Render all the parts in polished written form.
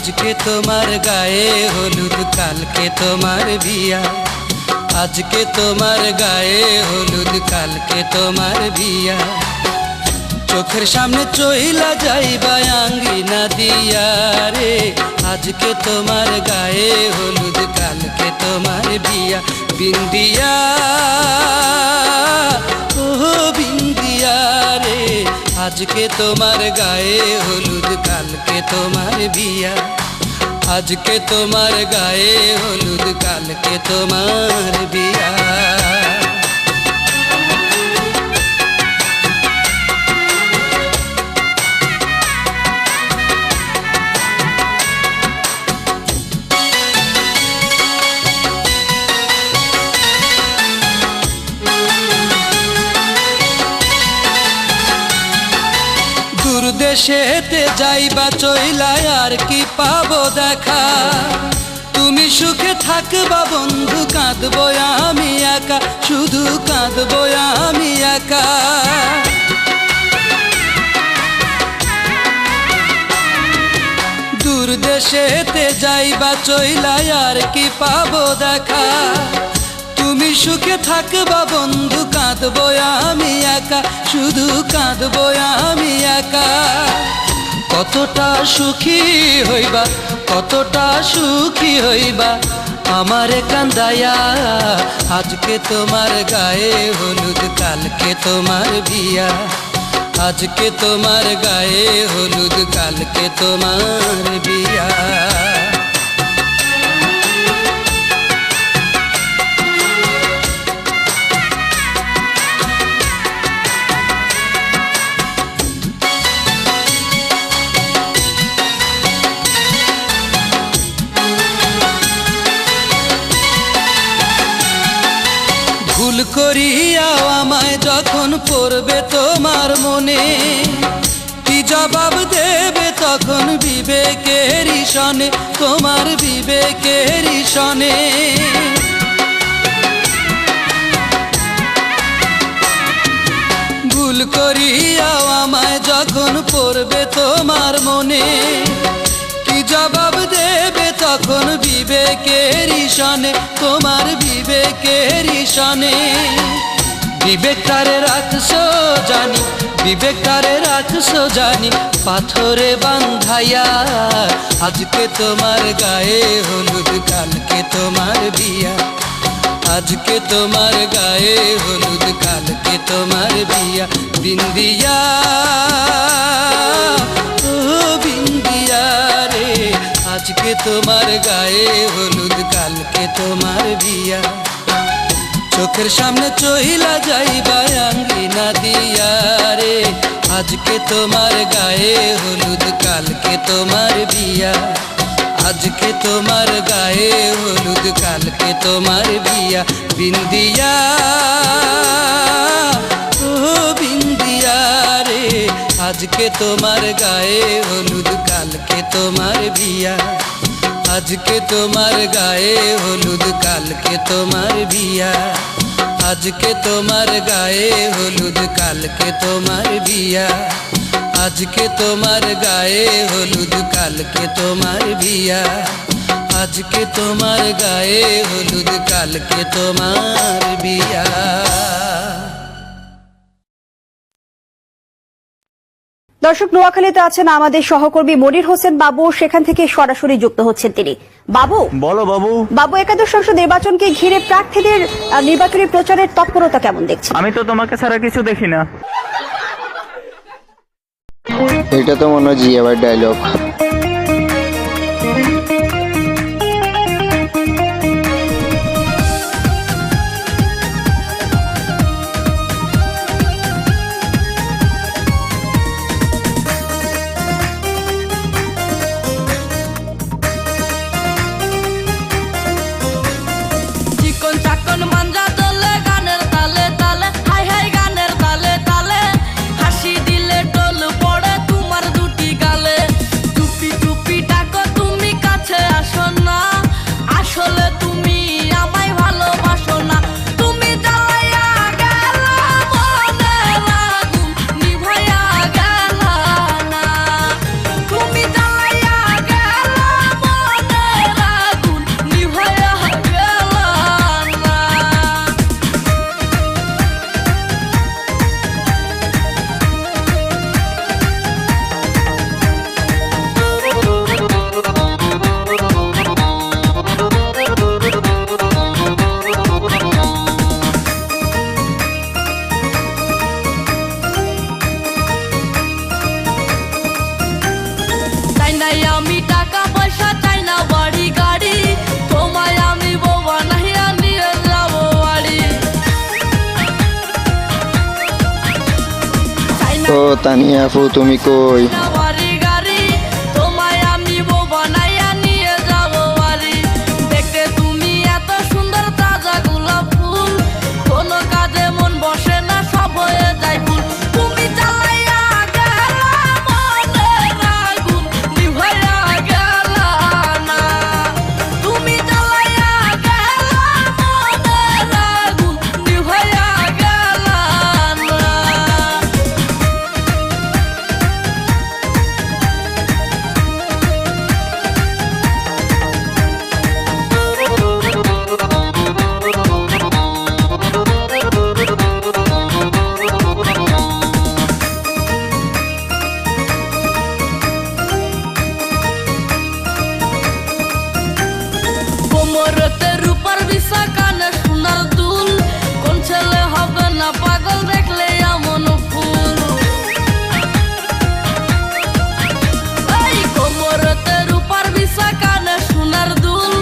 আজকে তোমার গায়ে হলুদ কালকে তোমার বিয়া, আজকে তোমার গায়ে হলুদ কালকে তোমার বিয়া। চোখের সামনে চইলা যাইবা আঙ্গিনা দিয়া রে, আজকে তোমার গায়ে হলুদ কালকে তোমার বিয়া। বিন্দিয়া ও বিন্দিয়া রে, আজকে তোমার গায়ে হলুদ কালকে তোমার বিয়া, আজকে তোমার গায়ে হলুদ কালকে তোমার বিয়া। দেশেতে যাইবা চইলা আর কি পাবো দেখা, তুমি সুখে থাকবা বন্ধু কাঁদবো আমি একা, শুধু কাঁদবো আমি একা। দূর দেশেতে যাইবা চইলা আর কি পাবো দেখা, তুমি সুখে থাকবা বন্ধু কাঁদবো আমি একা, শুধু কাঁদবো আমি একা। কতটা সুখী হইবা, কতটা সুখী হইবা আমারে কান্দায়া, আজকে তোমার গায়ে হলুদ কালকে তোমার বিয়া, আজকে তোমার গায়ে হলুদ কালকে তোমার বিয়া। ভুল করিয়াও আমায় যখন পড়বে তোমার মনে, কি জবাব দেবে তখন বিবেকের সনে, তোমার বিবেকের সনে। ভুল করিয়াও আমায় যখন পড়বে তোমার মনে, কি জবাব দেবে তখন বিবেকের সনে, তোমার বিবেকের সনে। বিবেকটারে রাখছো জানি, বিবেকটারে রাখছো জানি পাথরে বান্ধাইয়া, আজকে তোমার গায়ে হলুদ কালকে তোমার বিয়া, আজকে তোমার গায়ে হলুদ কালকে তোমার বিয়া। বিন্দিয়া ও বিন্দিয়া রে, আজকে তোমার গায়ে হলুদ কালকে তোমার বিয়া। চোখের সামনে চইলা যাইবা আঙ্গিনা দিয়া রে, আজকে তোমার গায়ে হলুদ কালকে তোমার বিয়া, আজকে তোমার গায়ে হলুদ কালকে তোমার বিয়া। বিন্দিয়া ও বিন্দিয়া রে, আজকে তোমার গায়ে হলুদ কালকে তোমার বিয়া, আজকে তোমার গায়ে হলুদ কালকে তোমার বিয়া, আজকে তোমার গায়ে হলুদ কালকে তোমার বিয়া, আজকে তোমার গায়ে হলুদ কালকে তোমার বিয়া, আজকে তোমার গায়ে হলুদ কালকে তোমার বিয়া। দর্শক, নোয়াখালীতে আছেন আমাদের সহকর্মী মনির হোসেন বাবু, সেখান থেকে সরাসরি যুক্ত হচ্ছেন তিনি। বাবু, বলো বাবু। বাবু, একাদশ সংসদ নির্বাচনকে ঘিরে প্রার্থীদের নির্বাচনী প্রচারের তৎপরতা কেমন দেখছেন? আমি তো তোমাকে ছাড়া কিছু দেখি না। এটা তো মনে হয় জিয়াবার ডায়লগ। হাসি দিলে টোল পড়ে তোমার দুটি গালে, টুপি তানি আপু তুমি কই? বাড়ি গাড়ি তোমায় আমি বউ বানাইয়া নিয়ে যাব বাড়ি। দেখতে তুমি এত সুন্দর তাজা গোলাপ ফুল, কোনো কাজে মন বসে না, সব হয়ে যায় ফুল। তুমি জ্বালাইয়া গেলা মনের আগুন, নিভাইয়া গেলা না। তুমি জ্বালাইয়া গেলা মনের আগুন, নিভাইয়া গেলা না। কোমরেতে রূপার বিছা, কানে সোনার দুল, কোন ছেলে হবে না পাগল দেখলে এমন ফুল। এই কোমরেতে রূপার বিছা, কানে সোনার দুল,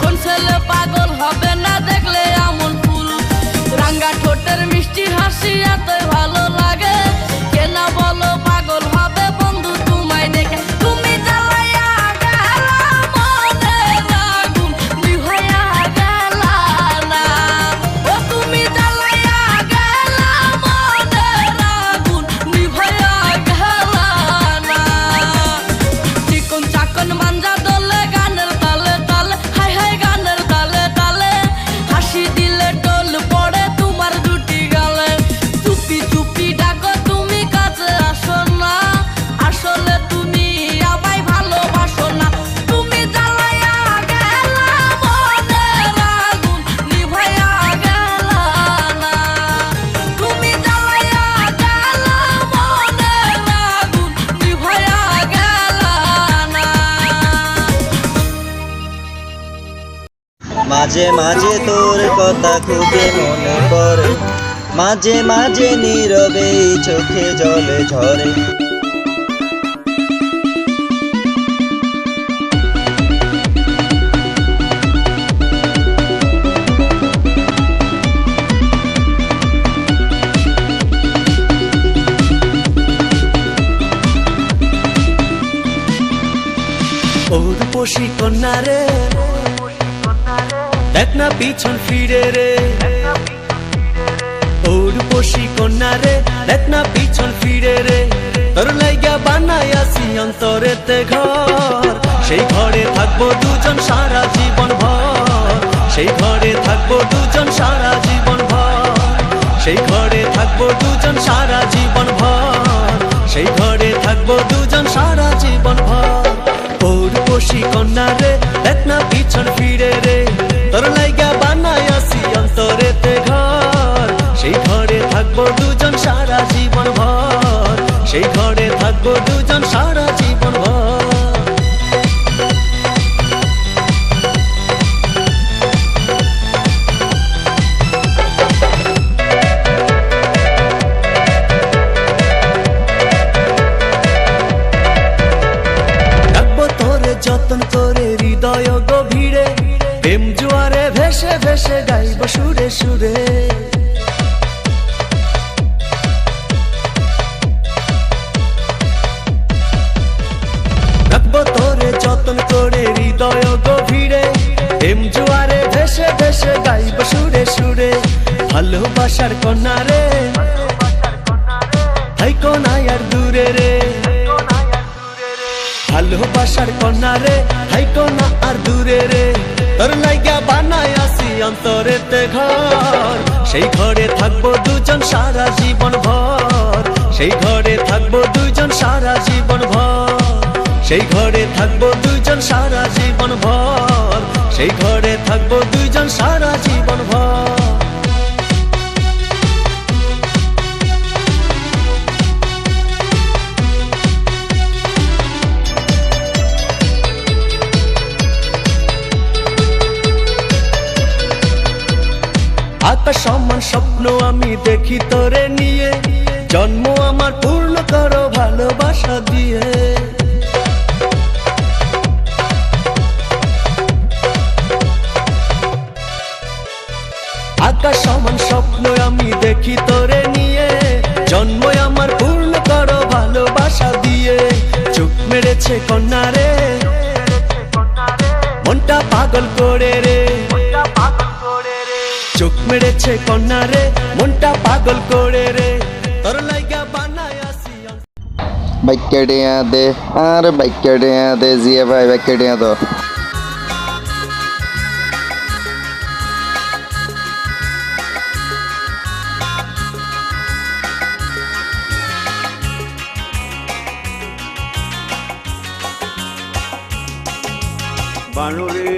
কোন ছেলে পাগল হবে না দেখলে এমন ফুল। রাঙ্গা ঠোঁটের মিষ্টি হাসি এতই ভালো লাগে, কেনা বলো পাগল হবে বন্ধু তোমায় দেখে। তুমি জ্বালাইয়া গেলা মনের আগুন, নিভাইয়া গেলা না। ও তুমি জ্বালাইয়া গেলা মনের আগুন, নিভাইয়া গেলা না। চিকন চাকন মাঞ্জা দলে, গানের তালে তালে, হাই হাই গানের তালে তালে, হাসি দিলে টোল পড়ে তোমার দুটি গালে। চুপি চুপি ডাকো তুমি কাছে আসো না, আসলে তুমি আমায় ভালোবাসো না। তুমি জ্বালাইয়া গেলা মনের আগুন, নিভাইয়া গেলা না। তুমি জ্বালাইয়া গেলা মনের আগুন, নিভাইয়া গেলা না। মাঝে মাঝে তোর কথা খুবই মনে পড়ে, মাঝে মাঝে নীরবে চোখে জলে ঝরে। ওর পশি কন্যা রে, দেখ না পিছন ফিরে রে। ওর পশি কন্যা রে, দেখ না পিছন ফিরে রে। তোর লাইগা বানাই আসি অন্তরেতে ঘর, সেই ঘরে থাকবো দুজন সারা জীবন ভর। সেই ঘরে থাকবো দুজন সারা জীবন ভর। সেই ঘরে থাকবো দুজন সারা জীবন ভর। সেই ঘরে থাকবো দুজন সারা জীবন ভর। ওর পশি কন্যা রে, দেখ না পিছন ফিরে রে। তোর লাইগা বানাই আসি অন্তরেতে ঘর, সেই ঘরে থাকবো দুজন সারা জীবন ভর। সেই ঘরে থাকবো দুজন সারা জীবন ভর। রাখবো তোরে যতন করে হৃদয় গভীরে, প্রেম জোয়ারে ভেসে ভেসে গাইব সুরে সুরে। রাখবো তোরে যতন করে হৃদয় গভীরে, প্রেম জোয়ারে ভেসে ভেসে গাইব সুরে সুরে। ভালোবাসার কন্যা রে, হাই কোনায় আর দূরে রে। ভালোবাসার কন্যা রে, হাই কোনা আর দূরে রে। তোর লাইগা বানাই আসি অন্তরেতে ঘর, সেই ঘরে থাকবো দুজন সারা জীবন ভর। সেই ঘরে থাকবো দুজন সারা জীবন ভর। সেই ঘরে থাকবো দুজন সারা জীবন ভর। সেই ঘরে থাকবো দুজন সারা জীবন ভর। আকাশ সমান স্বপ্ন আমি দেখি তোরে নিয়ে, জন্ম আমার পূর্ণ করো ভালোবাসা দিয়ে। আকাশ সমান স্বপ্ন আমি দেখি তোরে নিয়ে, জন্ম আমার পূর্ণ করো মেরেছে কন্যা রে, মনটা পাগল করে রে, চোখ মেরেছে কন্যা রে, মনটা পাগল করে রে, তোর লাইগা বানায় আসি বাইকে টিয়া দে, আর বাইকে টিয়া দে, জিয়া ভাই বাইকে টিয়া তো। বানু রে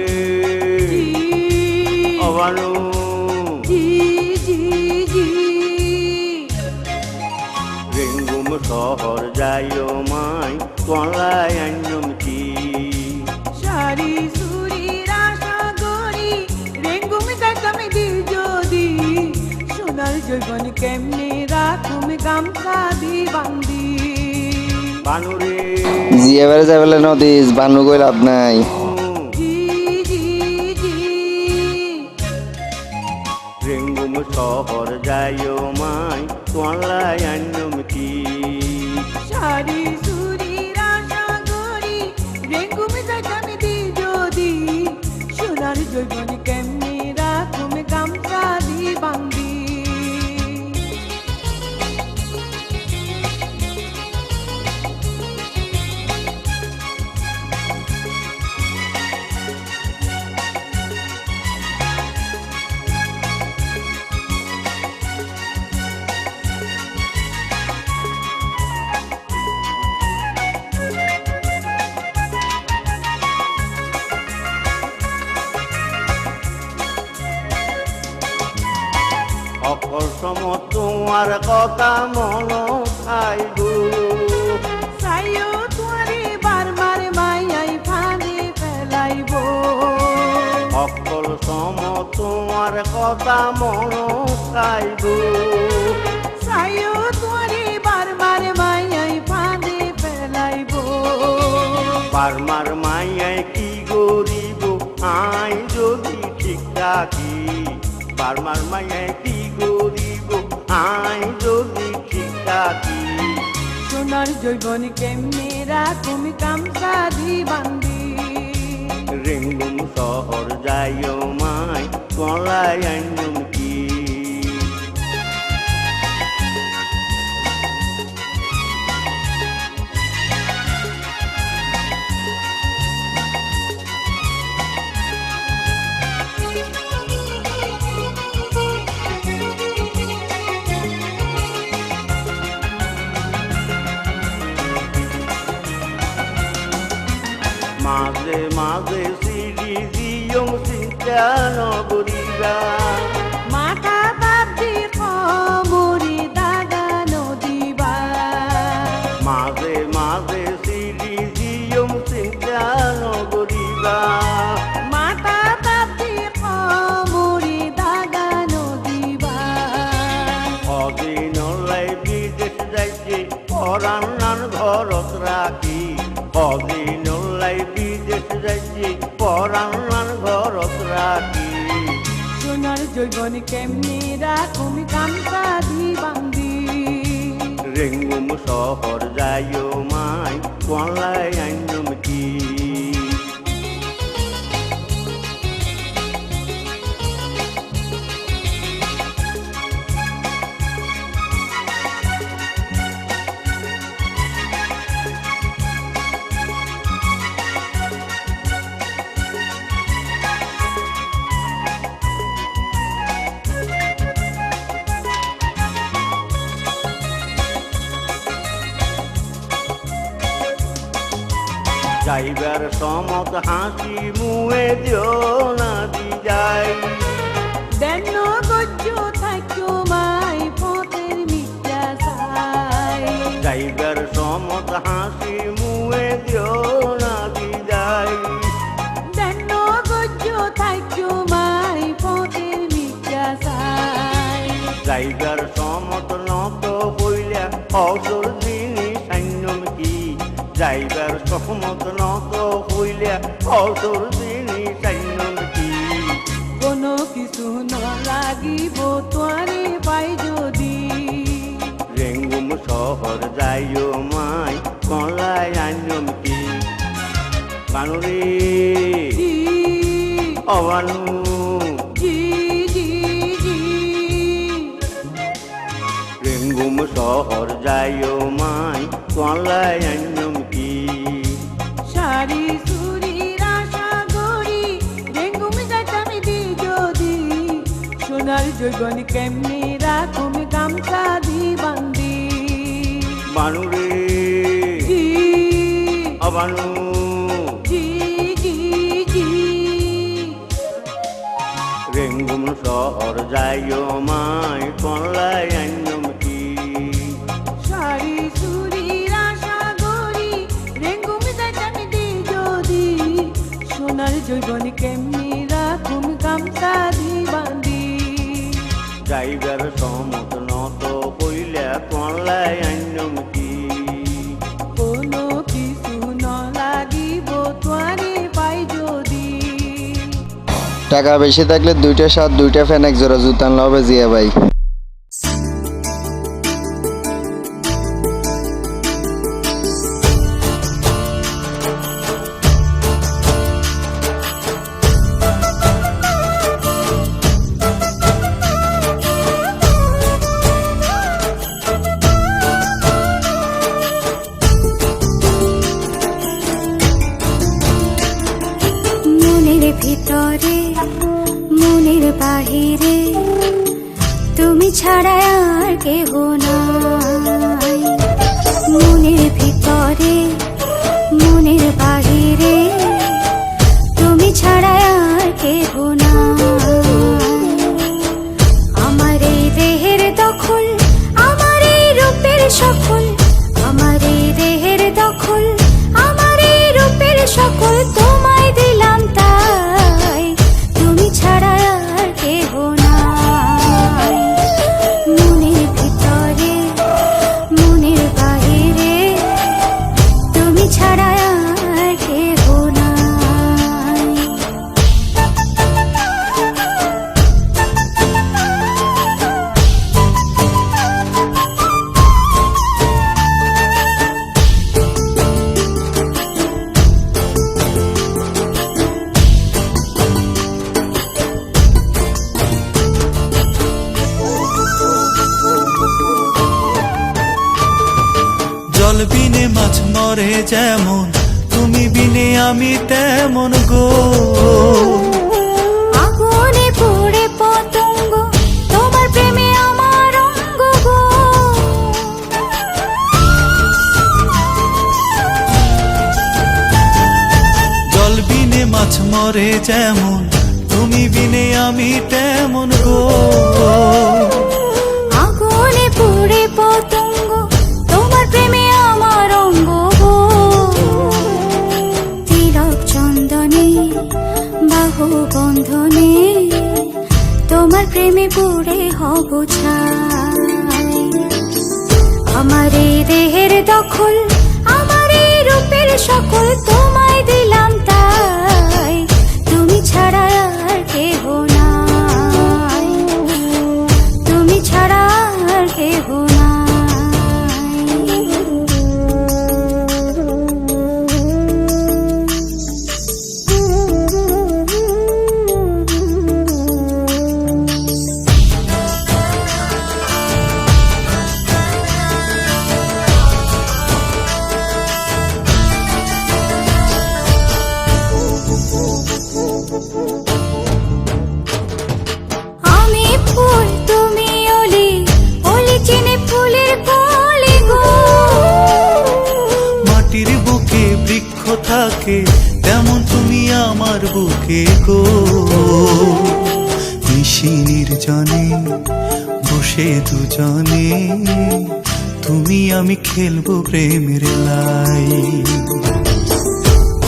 ও বানু, রেঙ্গুম শহর যাইও মাই কলাই আঞ্জম কি সারি সুরি রাশা গরি রেঙ্গুম যাইতামে দি যদি সোনার জৈবন কেমনে রাখুম গামছা দি বান্দি। বানু রে জিয়া ভাই যাইবেলে নদীস, বানু কই লাভ নাই। রেঙ্গুম শহর যাইও মাই কলাই আঞ্জম কি সারি সুরি রাশা গরি রেঙ্গুম যাইতামে দি যদি সোনার জৈবন কেমনে রাখুম গামছা দি বান্দি। অকল সম তোমার কথা মন খাইব, সাইও তোরে বারবার মায়াই ফাঁদে ফেলাইব। অকল সম তোমার কথা মন খাইব, সাইও তোরে বারবার মায়াই ফাঁদে ফেলাইব। বারমার মাইয়ায় কি গরিব আই যদি ঠিক থাকি, বারমার মাইয়ায় কি গরিব আই যদি ঠিক থাকি। সোনার জৈবন কেমনে রাখুম গামছা দি বান্দি। রেঙ্গুম শহর যাইও মাই কলাই আঞ্জম কি মাঝে মাঝে সিঁড়ি দিয়ম চিন্তা নগরিবা, মাথা বাপি কমরি দাগা নদীবা। মাঝে মাঝে সিঁড়ি দিয়ম চিন্তা নগরিবা, মাথা বাপি কমরি দাগা নদীবা। অদিনলাই বিদেশ যাইছে পরাণ ঘরত রাখি, অদিনলাই বিদেশ যাইছে পরাণ ঘরত রাখি। সোনার জৈবন কেমনে রাখুম গামছা দি বান্দি। রেঙ্গুম শহর যাইও মাই কলাই আঞ্জম কি যাইবার সমত হাসি মুয়ে দিও না দি যাই, দেন গজ্জ থাকো মাই পথের মিথ্যা চাই। যাইবার সমত হাসি মুয়ে দিও না দি যাই, দেন গজ্জ থাকো মাই পথের মিথ্যা চাই। যাইবার সমত নত হইলা অসর জিনিস সান্যম কি, যাইবার সমত নত হইলা অসর জিনিস সান্যম কি। কোনো কিছু ন লাগিব তোয়ারে পাই যদি। রেঙ্গুম শহর যাইও মাই কলাই আঞ্জম কি বানুরে অবানু রেঙ্গুম শহর যাইও মাই তোলাই আইনম কি সারি সুরির আশা গড়ি রেঙ্গুম যাইতাম দি যদি সোনার জৈবন কেমনি রাখুম গামছা দি বান্দি বানুরে অবানু রেঙ্গুম শহর যাইও মাই তোলাই আইনম কি সারি সুরির আশা গড়ি রেঙ্গুম যাইতাম দি যদি সোনার জৈবন কেমনি রাখুম গামছা দি বান্দি যাইবার সমত নত কইলা তোলাই আইনম কি কোনো কিছু ন লাগিব তোয়ারে পাই যদি টাকা বেশি থাকলে 2টা শার্ট 2টা ফ্যান এক জোড়া জুতা আনলে হবে জিয়া ভাই। মনের ভিতরে মনের বাহিরে তুমি ছাড়া আর কেহ নাই। মনের ভিতরে মনের বাহিরে তুমি ছাড়া আর কেহ নাই। আমার এই দেহের দখল আমার এই রূপের সকল আমার এই দেহের দখল আমার এই রূপের সকল তোমায় দিলাম তাই তুমি ছাড়া আর কেহ নাই। মনের ভিতরে মনের বাহিরে তুমি ছাড়া আর কেহ নাই। জল বিনে মাছ মরে যেমন তুমি বিনে আমি তেমন গো। আগুনে পুড়ে পতঙ্গ তোমার প্রেমে আমার অঙ্গ গো। জল বিনে মাছ মরে যেমন তুমি বিনে আমি তেমন গো। আগুনে পুড়ে পতঙ্গ তোমার প্রেমে আমার অঙ্গ গো। তিলক চন্দনে বাহু বন্ধনে তোমার প্রেমে পুড়ে হব ছাই। আমার এই দেহের দখল আমার এই রূপের সকল তোমায় দিলাম তাই তুমি ছাড়া আর কেহ নাই। তুমি ছাড়া আর কেহ নাই। আমি ফুল তুমি অলি অলি চিনে ফুলের কলি গো। মাটির বুকে বৃক্ষ থাকে তেমন তুমি আমার বুকে গো। নিশির জনে বসে দুজনে তুমি আমি খেলবো প্রেমের লাই।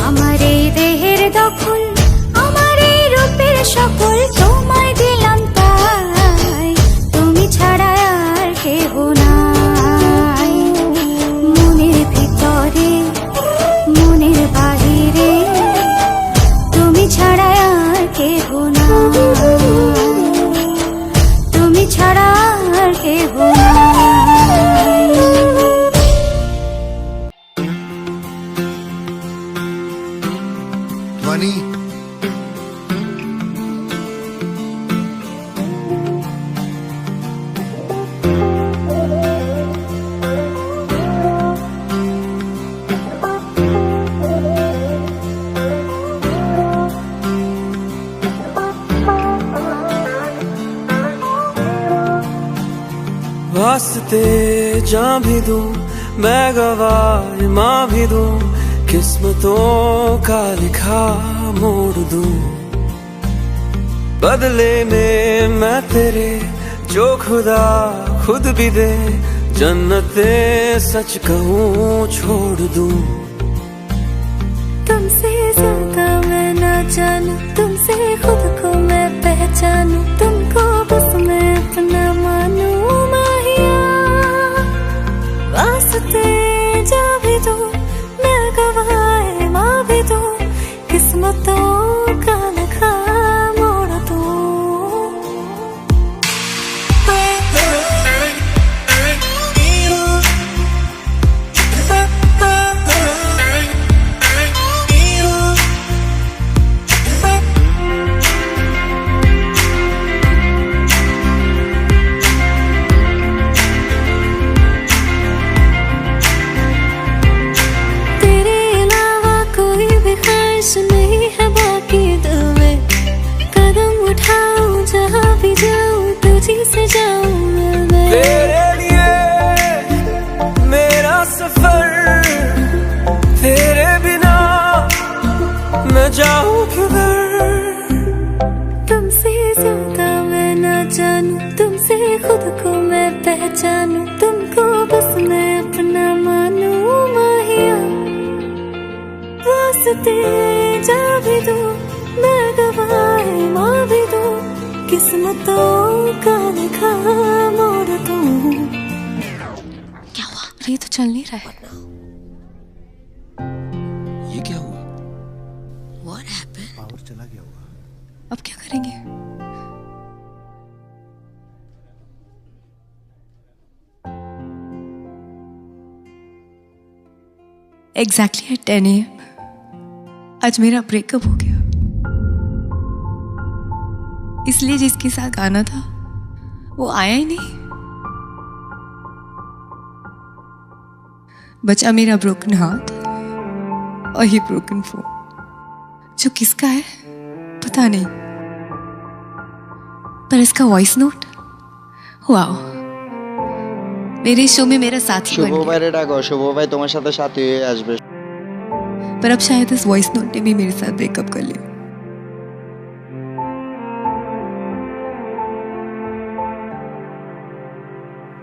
আমার এই দেহের দখল আমার এই রূপের সকল তোমায় দিলাম তাই তুমি ছাড়া আর কেহ নাই। মনের ভিতরে মনের বাহিরে তুমি ছাড়া আর কেহ নাই। তুমি ছাড়া আর কেহ নাই। वास्ते जान भी दूं मैं गवाह माँ भी दूं किस्मतों का लिखा मोड़ दूं बदले में मैं तेरे जो खुदा खुद भी दे जन्नते सच कहूँ छोड़ दूं तुमसे ज्यादा मैं ना जानूं तुमसे खुद को मैं पहचानूं तुमको बस मैं अपना मानूं माहिया वास्ते जा भी दूं मैं गवाह माँ भी दूं किस्मतों का लिखा मोड़ दूं नहीं है बाकी दिल में कदम उठाऊं जहाँ भी जाऊं तुझी से जाऊं मैं तेरे लिए मेरा सफर तेरे बिना मैं जाऊं किधर तुमसे ज्यादा मैं ना जानूं तुमसे खुद को मैं पहचानूं तुमको बस मैं अपना मानूं माहिया वास्ते जा भी दूं मैं गवाह माँ भी दूं किस्मतों का लिखा मोड़ दूं क्या हुआ ये तो चल नहीं रहा है ये क्या हुआ? What happened? पावर चला गया होगा। अब क्या करेंगे Exactly at 10 AM आज मेरा ब्रेकअप हो गया इसलिए जिसके साथ आना था वो आया ही नहीं बचा मेरा ब्रोकन हाथ और ये ब्रोकन फोन जो किसका है पता नहीं पर इसका वॉइस नोट वाओ मेरे शो में मेरा साथी बन শুভ गया ভাইরে ডাকো শুভ ভাই তোমার সাথে সাথী হয়ে আসবে पर अब शायद इस वॉइस नोट ने भी मेरे साथ ब्रेकअप कर लिया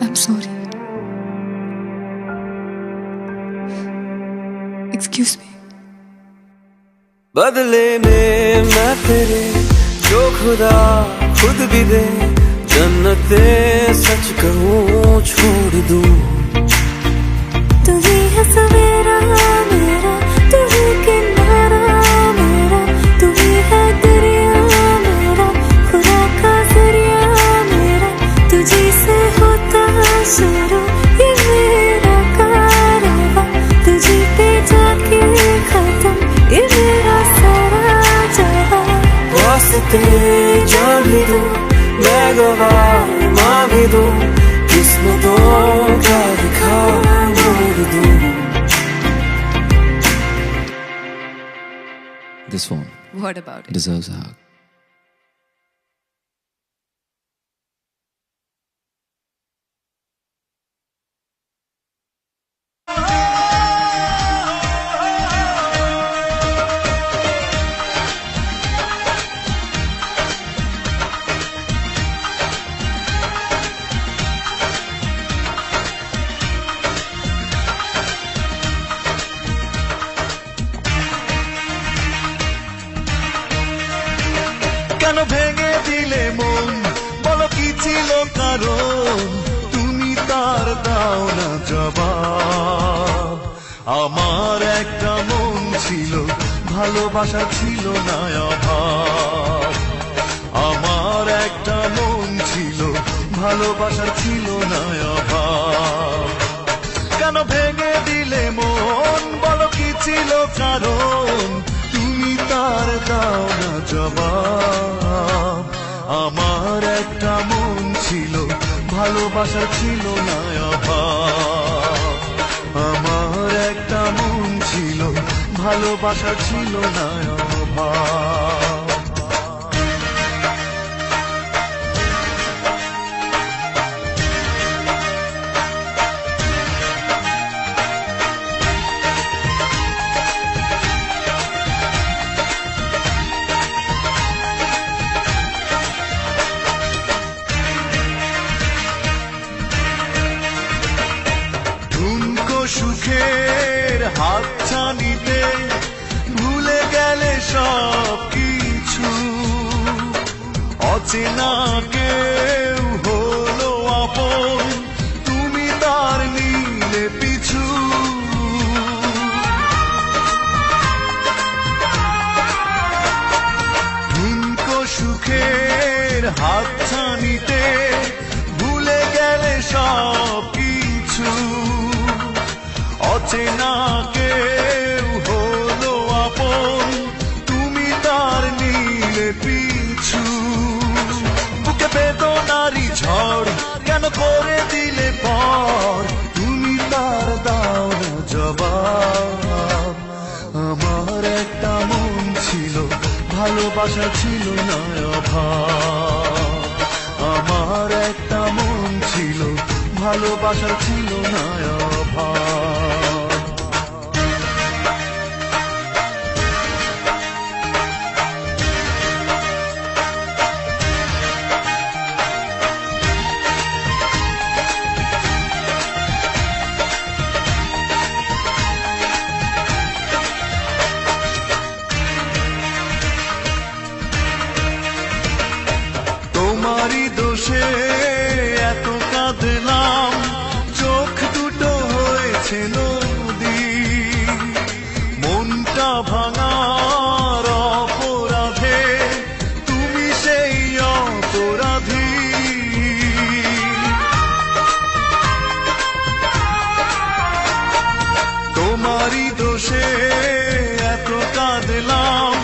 I'm sorry. Excuse me. बदले में मैं तेरे जो खुदा खुद भी दे जन्नते सच कहूँ छोड़ दूं तू ही है सवेरा मेरा तू ही किनारा मेरा तू ही है दरिया मेरा खुदा का जरिया मेरा तुझी से होता शुरू ये मेरा कारवां तुझी पे जाके खत्म ये मेरा सारा जहां वास्ते जान भी दूं मैं गवाह माँ भी दूं किस्मतों का लिखा मोड़ दूं This phone What about it? deserves a hug. কেন ভেঙে দিলে মন বলো কি ছিল কারণ তুমি তার দাও না জবাব আমার একটা মন ছিল ভালোবাসা ছিল না অভাব আমার একটা মন ছিল ভালোবাসা ছিল না অভাব কেন ভেঙে দিলে মন বলো কি ছিল কারণ তুমি তার দাও না জবাব আমার একটা মন ছিল ভালোবাসা ছিল না অভাব আমার একটা মন ছিল ভালোবাসা ছিল না অভাব সব কিছু, অচেনা কেউ হলো আপন, তুমি তার নিলে পিছু। ভিনকো সুখের হাতছানিতে ভুলে গেলে সব কিছু, অচেনা কেউ হলো আপন, তুমি তার নিলে পিছু। বুকে বেদনারি ঝড় কেন করে দিলে পর, তুমি তার দাও না জবাব। আমার একটা মন ছিল, ভালোবাসা ছিল না অভাব। আমার একটা মন ছিল, ভালোবাসা ছিল না অভাব। তোমারই দোষে এত কাঁদলাম, চোখ দুটো হয়েছে নদী। মনটা ভাঙার অপরাধে তুমি সেই অপরাধী। তোমারই দোষে এত কাঁদলাম,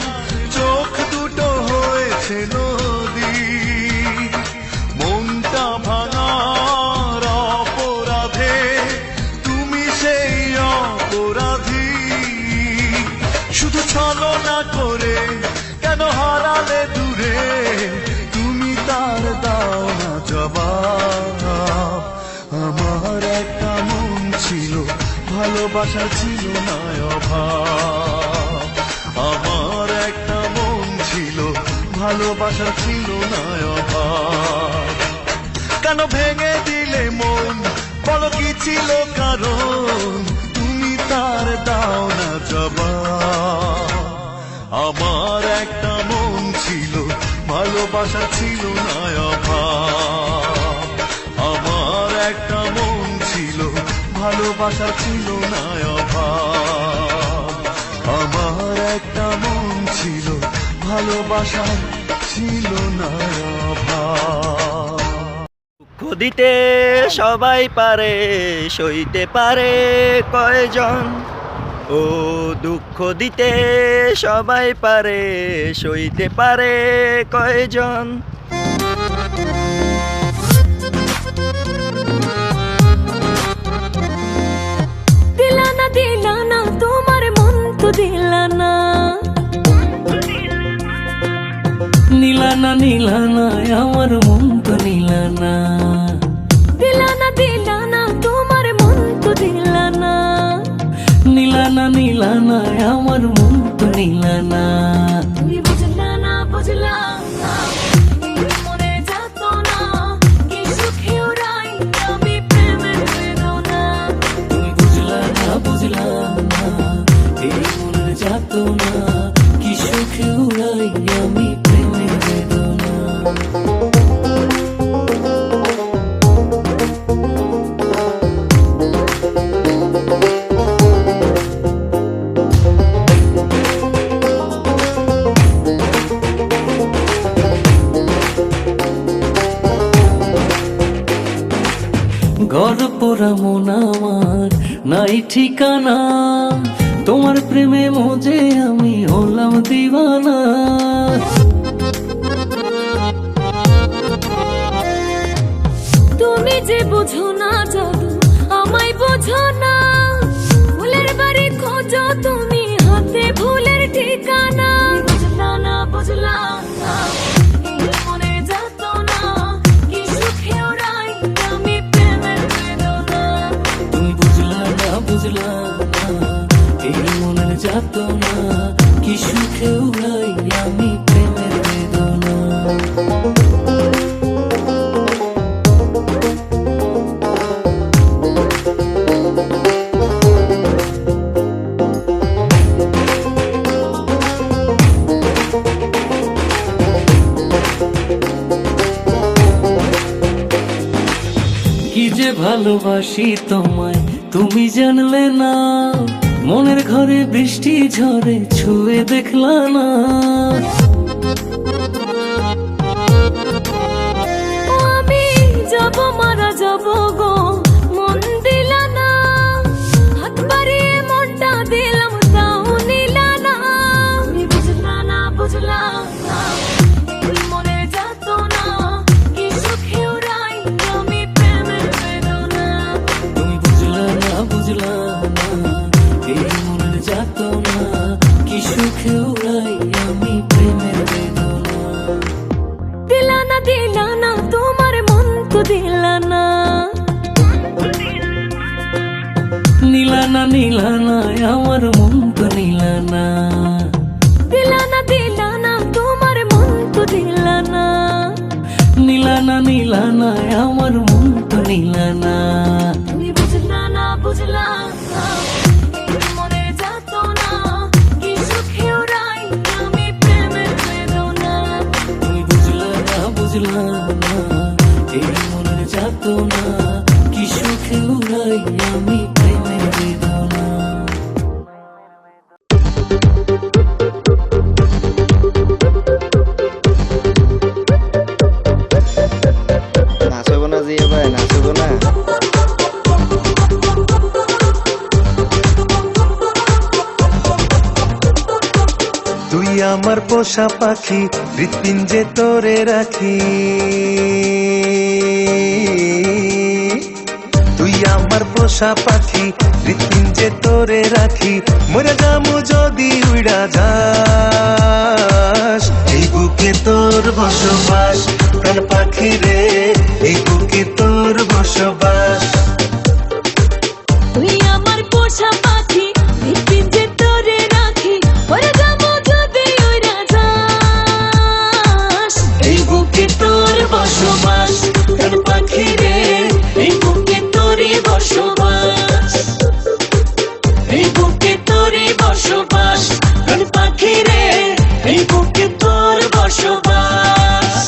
চোখ দুটো হয়েছে নদী। মনটা ভাঙার অপরাধে তুমি সেই অপরাধী। শুধু ছলনা করে কেন হারালে দূরে, তুমি তার দাও না জবাব। আমার একটা মন ছিল, ভালোবাসা ছিল না অভাব। আমার একটা মন ছিল, ভালোবাসা ছিল না অভাব। কেন ভেঙে দিলে মন, বলো কি ছিল কারণ, তুমি তার দাও না জবাব। আমার একটা মন ছিল, ভালোবাসা ছিল না অভাব। আমার একটা মন ছিল, ভালোবাসা ছিল না অভাব। আমার একটা মন ছিল, ভালোবাসা ছিল না অভাব। দুঃখ দিতে সবাই পারে, সইতে পারে কয়জন। ও দুঃখ দিতে সবাই পারে, সইতে পারে কয়জন। দিলানা দিলানা তোমার মন তো দিলানা, নীলানা নীলানা আমার মন তো নীলানা। দিলানা দিলানা তোমার মন তো দিলানা। নীলানা নীলানা আমার মন তো নীলানা। তুমি বুঝলা না বুঝলা না, এই মনে যেত না, কি সুখে ওরাই আমি প্রেমের বেদনা। তুমি বুঝলা না বুঝলা না, এই মনের যাত না, কি সুখে উড়াই আমি প্রেমের বেদনা। ঘর পোড়া মন আমার নাই ঠিকানা, তোমার প্রেমে মজে আমি হলাম দিওয়ানা। তুমি যে বুঝো না জাদু আমায় বোঝো না, ফুলের বাড়ি খোঁজো তুমি হাতে ভুলের ঠিকানা। বুঝলা না বুঝলা না, এই মনে যেত না, কি সুখে ওরাই আমি প্রেমের বেদনা। তুমি বুঝলা না বুঝলা না, এই মনের যাত না, কি সুখে উড়াই আমি প্রেমের বেদনা। ভালোবাসি তোমায় তুমি জানলে না, মনের ঘরে বৃষ্টি ঝরে ছুঁয়ে দেখলা না। আমি যাব মারা যাব গো, মন দিলা না, হাত বাড়িয়ে মনটা দিলাম তাও নিলা না। তুমি বুঝলা না, বুঝলা না, এই মনের যাতনা, কি সুখে উড়াই আমি প্রেমের বেদনা। তুমি বুঝলা না, বুঝলা না, এই মনের যাতনা, কি সুখে উড়াই আমি প্রেমের বেদনা। দিলা না, দিলা না, তোমার মন তো দিলা না। নীলা না, নীলা না, আমার মন তো নীলা না। দিলা না, দিলা না, তোমার মন তো দিলা না। নীলা না, নীলা না, আমার মন তো নীলা না। তুমি বুঝলা না, বুঝলা না, এই মনের যাতনা, কি সুখে উড়াই আমি প্রেমের বেদনা। তুমি বুঝলা না, বুঝলা না, এই মনের যাতনা, কি সুখে উড়াই আমি প্রেমের বেদনা। নাচব না জিয়া ভাই, নাচব না। তুই আমার পোষা পাখি, হৃৎপিঞ্জে তোরে রাখি। তুই আমার পোষা পাখি, হৃৎপিঞ্জে তোরে রাখি। মরে যামু যদি উড়া যাস, এই বুকে তোর বসবাস। প্রাণ পাখি রে, এই বুকে তোর বসবাস। তুই আমার পোষা পাখি, হৃৎপিঞ্জে তোরে রাখি। ওরে যাবো যদি উড়া যাস, এই বুকে তোর বসবাস। প্রাণ পাখি রে, এই বুকে তোরই বসবাস। এই বুকে তোরই বসবাস। প্রাণ পাখি রে, এই বুকে তোর বসবাস।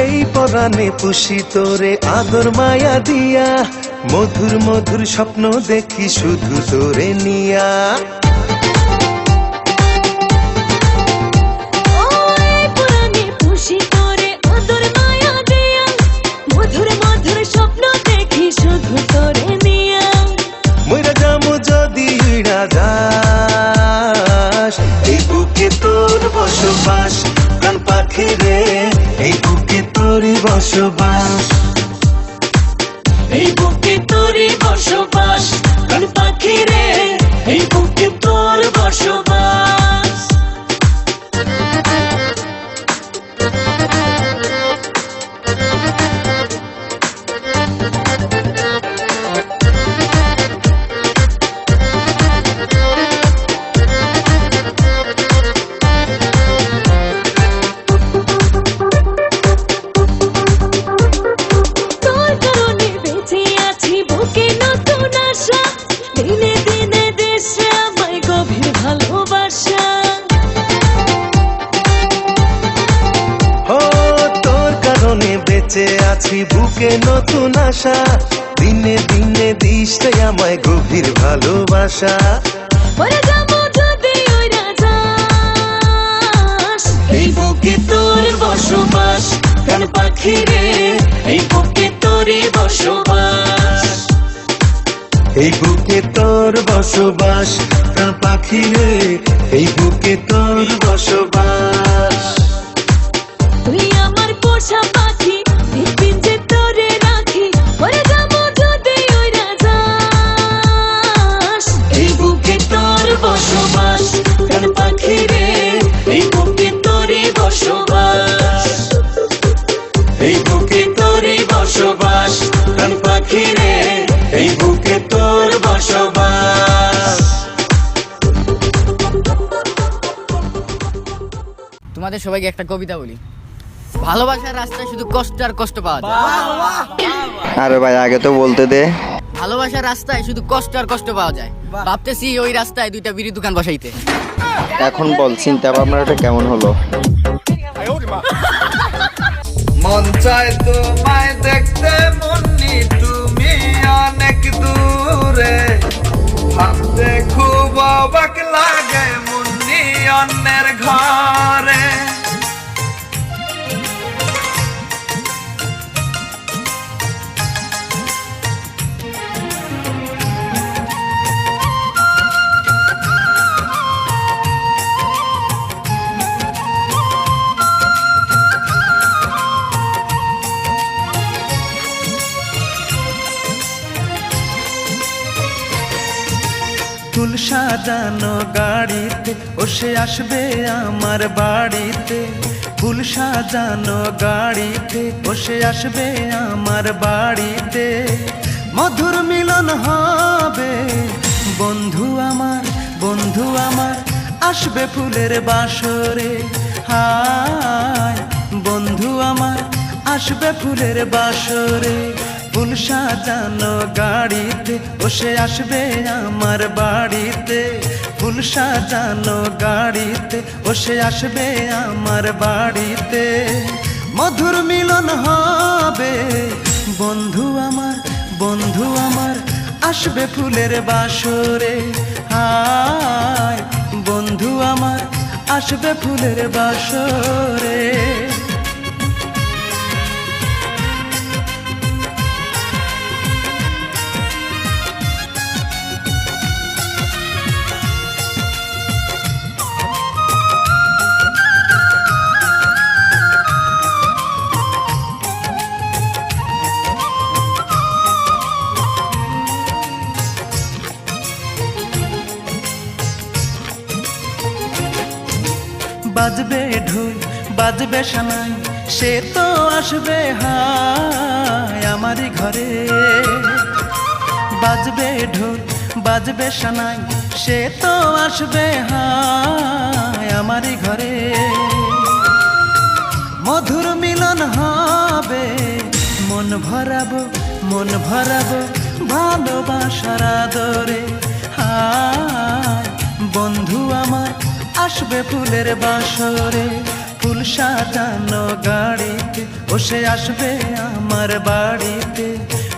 এই পরাণে পুষি তোরে আদর মায়া দিয়া। মধুর মধুর স্বপ্ন দেখি শুধু তোরে নিয়া। ও এই পুরাণে পুষি তোরে আদর মায়া দিয়া। মধুর মধুর স্বপ্ন দেখি শুধু তোরে নিয়া। মইরা যামু যদি উড়া যাস, এই বুকে তোর বসবাস। প্রাণ পাখি রে, এই বুকে তোরই বসবাস। এই বুকে তোরই বসবাস। প্রাণ পাখি রে, এই বুকে তোর বসবাস। তোর কারণে বেঁচে আছি, বুকে নতুন আশা। দিনে দিনে দেশে আমায় গভীর ভালোবাসা। ও তোর কারণে বেঁচে আছি, বুকে নতুন আশা। দিনে দিনে দিস রে আমায় গভীর ভালোবাসা। ওরে যাবো যদি উড়া যাস, এই বুকে তোর বসবাস। প্রাণ পাখি রে, এই বুকে তোরই বসবাস। এই বুকে তোর বসবাস। প্রাণ পাখি রে, এই বুকে তোর বসবাস। তুই আমার পোষা পাখি, হৃৎপিঞ্জে তোরে রাখি। ওরে যাবো যদি উড়া যাস, এই বুকে তোর বসবাস। প্রাণ পাখি রে, এই বুকে তোরই বসবাস। এই বুকে তোরই বসবাস। প্রাণ পাখি রে, এই বুকে তোর বসবাস। তোমাদের সবাইকে একটা কবিতা বলি। ভালোবাসার রাস্তায় শুধু কষ্ট আর কষ্ট পাওয়া যায়। আরে ভাই আগে তো বলতে দে। ভালোবাসার রাস্তায় শুধু কষ্ট আর কষ্ট পাওয়া যায়। ভাবতেছি ওই রাস্তায় দুইটা বিড়ি দোকান বসাইতে। এখন বল চিন্তা ভাবনাটা কেমন হলো? মন চায় তোমায় দেখতে মুন্নি, তুমি অনেক দূরে, ভাবতে খুব অবাক লাগে মুন্নি অন্যের ঘরে। ফুল সাজানো গাড়িতে বসে আসবে আমার বাড়িতে, ফুল সাজানো গাড়িতে বসে আসবে আমার বাড়িতে, মধুর মিলন হবে বন্ধু আমার, বন্ধু আমার আসবে ফুলের বাসরে। হায় বন্ধু আমার আসবে ফুলের বাসরে, ফুল সাজানো গাড়িতে বসে আসবে আমার বাড়িতে, ফুল সাজানো গাড়িতে বসে আসবে আমার বাড়িতে, মধুর মিলন হবে বন্ধু আমার, বন্ধু আমার আসবে ফুলের বাসরে। হায় বন্ধু আমার আসবে ফুলের বাসরে। বাজবে ঢোল বাজবে সানাই, সে তো আসবে হায় আমারই ঘরে। বাজবে ঢোল বাজবে সানাই, সে তো আসবে হায় আমারই ঘরে, মধুর মিলন হবে মন ভরাবো, মন ভরাবো ভালোবাসার আদরে। হায় বন্ধু আমার আসবে ফুলের বাসরে, ফুল সাজানো গাড়িতে বসে আসবে আমার বাড়িতে,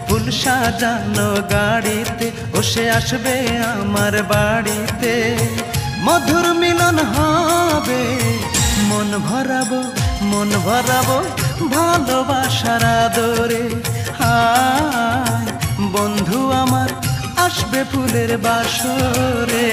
ফুল সাজানো গাড়িতে বসে আসবে আমার বাড়িতে, মধুর মিলন হবে মন ভরাবো, মন ভরাবো ভালোবাসার আদরে। হায় বন্ধু আমার আসবে ফুলের বাসরে।